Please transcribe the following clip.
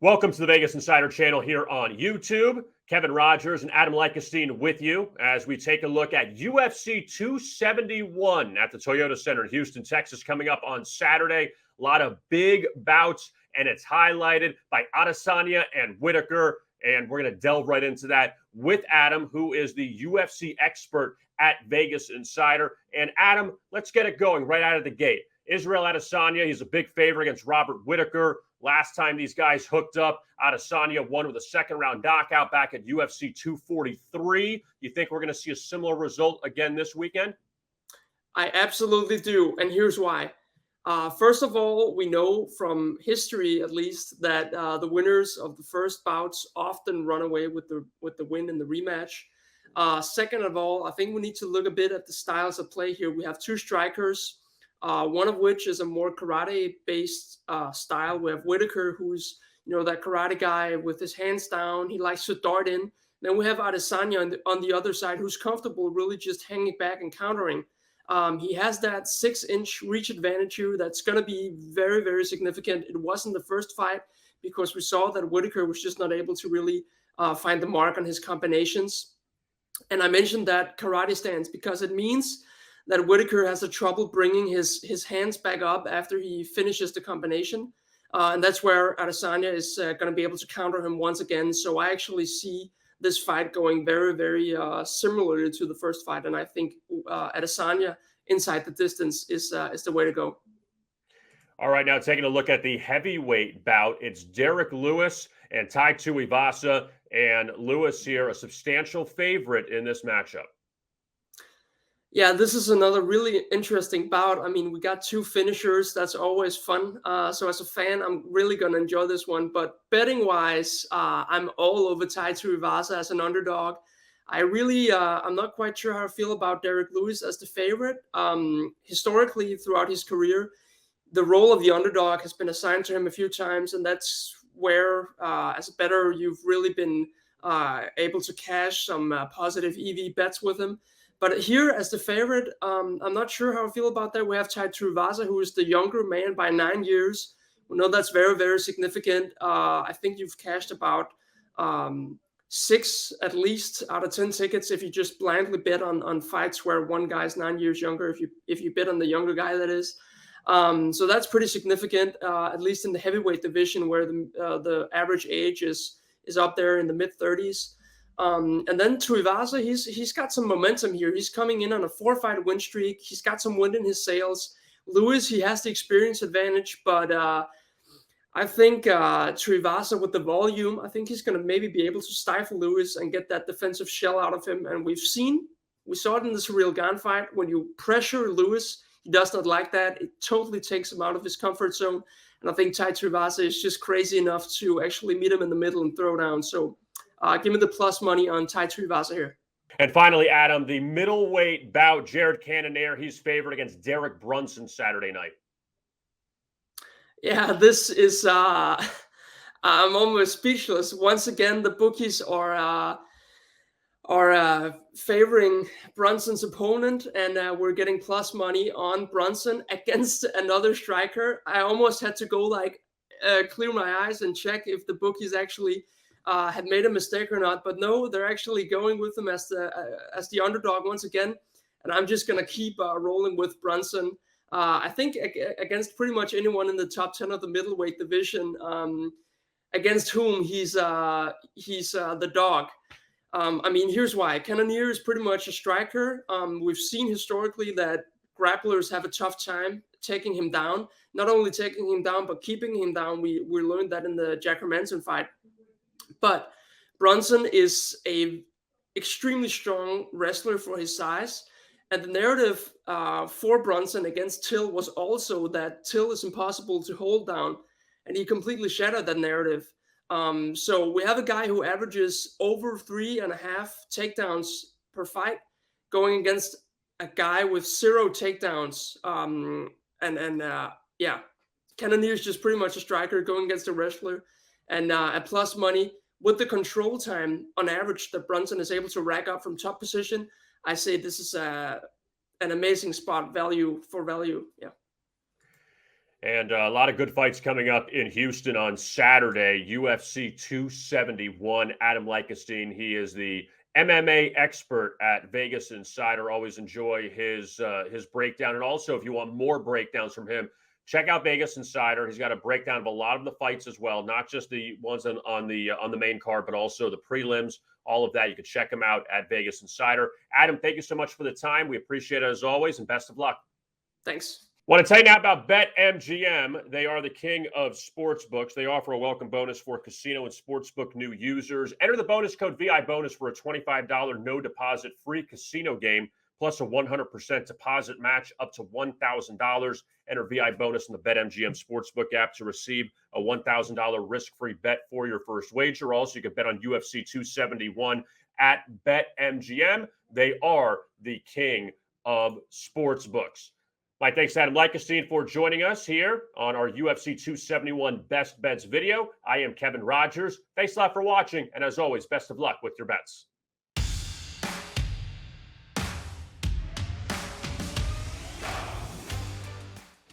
Welcome to the Vegas Insider channel here on YouTube. Kevin Rogers and Adam Lykkesteen with you as we take a look at UFC 271 at the Toyota Center in Houston, Texas, coming up on Saturday. A lot of big bouts, and it's highlighted by Adesanya and Whittaker. And we're going to delve right into that with Adam, who is the UFC expert at Vegas Insider. And Adam, let's get it going right out of the gate. Israel Adesanya, he's a big favorite against Robert Whittaker. Last time these guys hooked up, Adesanya won with a second-round knockout back at UFC 243. You think we're going to see a similar result again this weekend? I absolutely do, and here's why. First of all, we know from history, at least, that the winners of the first bouts often run away with the win in the rematch. Second of all, I think we need to look a bit at the styles of play here. We have two strikers. One of which is a more karate-based style. We have Whittaker, who's that karate guy with his hands down. He likes to dart in. Then we have Adesanya on the other side, who's comfortable really just hanging back and countering. He has that 6-inch reach advantage here that's going to be very, very significant. It wasn't the first fight because we saw that Whittaker was just not able to really find the mark on his combinations. And I mentioned that karate stance because it means that Whittaker has a trouble bringing his hands back up after he finishes the combination. And that's where Adesanya is going to be able to counter him once again. So I actually see this fight going very, very similar to the first fight. And I think Adesanya inside the distance is the way to go. All right, now taking a look at the heavyweight bout, it's Derrick Lewis and Tuivasa. And Lewis here, a substantial favorite in this matchup. Yeah, this is another really interesting bout. I mean, we got two finishers. That's always fun. So as a fan, I'm really going to enjoy this one. But betting-wise, I'm all over Tuivasa as an underdog. I'm not quite sure how I feel about Derrick Lewis as the favorite. Historically, throughout his career, the role of the underdog has been assigned to him a few times, and that's where, as a bettor, you've really been able to cash some positive EV bets with him. But here, as the favorite, I'm not sure how I feel about that. We have Tuivasa, who is the younger man by 9 years. We know that's very, very significant. I think you've cashed about 6 at least out of 10 tickets if you just blindly bet on fights where one guy's 9 years younger. If you bet on the younger guy, that is. So that's pretty significant, at least in the heavyweight division, where the average age is up there in the mid-30s. And then Tuivasa, he's got some momentum here. He's coming in on a 4-fight win streak. He's got some wind in his sails. Lewis, he has the experience advantage, but I think Tuivasa with the volume, I think he's going to maybe be able to stifle Lewis and get that defensive shell out of him. And we saw it in the Ciryl Gane fight. When you pressure Lewis, he does not like that. It totally takes him out of his comfort zone. And I think Tuivasa is just crazy enough to actually meet him in the middle and throw down. So give me the plus money on Tuivasa here. And finally, Adam, the middleweight bout, Cannonier, he's favored against Derrick Brunson Saturday night. Yeah, this is I'm almost speechless. Once again, the bookies are favoring Brunson's opponent, and we're getting plus money on Brunson against another striker. I almost had to go clear my eyes and check if the bookies actually had made a mistake or not, but no, they're actually going with them as the underdog once again, and I'm just gonna keep rolling with Brunson. I think against pretty much anyone in the top 10 of the middleweight division, against whom he's the dog. I mean, here's why. Cannonier is pretty much a striker. We've seen historically that grapplers have a tough time taking him down. Not only taking him down, but keeping him down. We learned that in the Jack Hermanson fight. But Brunson is a extremely strong wrestler for his size. And the narrative for Brunson against Till was also that Till is impossible to hold down. And he completely shattered that narrative. So we have a guy who averages over 3.5 takedowns per fight going against a guy with 0 takedowns. Cannonier is just pretty much a striker going against a wrestler. And at plus money, with the control time on average that Brunson is able to rack up from top position, I say this is an amazing spot value for value. Yeah. And a lot of good fights coming up in Houston on Saturday. UFC 271, Adam Lykkesteen. He is the MMA expert at Vegas Insider. Always enjoy his breakdown. And also, if you want more breakdowns from him, check out Vegas Insider. He's got a breakdown of a lot of the fights as well, not just the ones on the main card, but also the prelims. All of that, you can check him out at Vegas Insider. Adam, thank you so much for the time. We appreciate it as always, and best of luck. Thanks. Want to tell you now about BetMGM. They are the king of sportsbooks. They offer a welcome bonus for casino and sportsbook new users. Enter the bonus code VIBonus for a $25 no deposit free casino game, plus a 100% deposit match up to $1,000. Enter VIBonus in the BetMGM Sportsbook app to receive a $1,000 risk-free bet for your first wager. Also, you can bet on UFC 271 at BetMGM. They are the king of sportsbooks. My thanks to Adam Lykkesteen for joining us here on our UFC 271 Best Bets video. I am Kevin Rogers. Thanks a lot for watching, and as always, best of luck with your bets.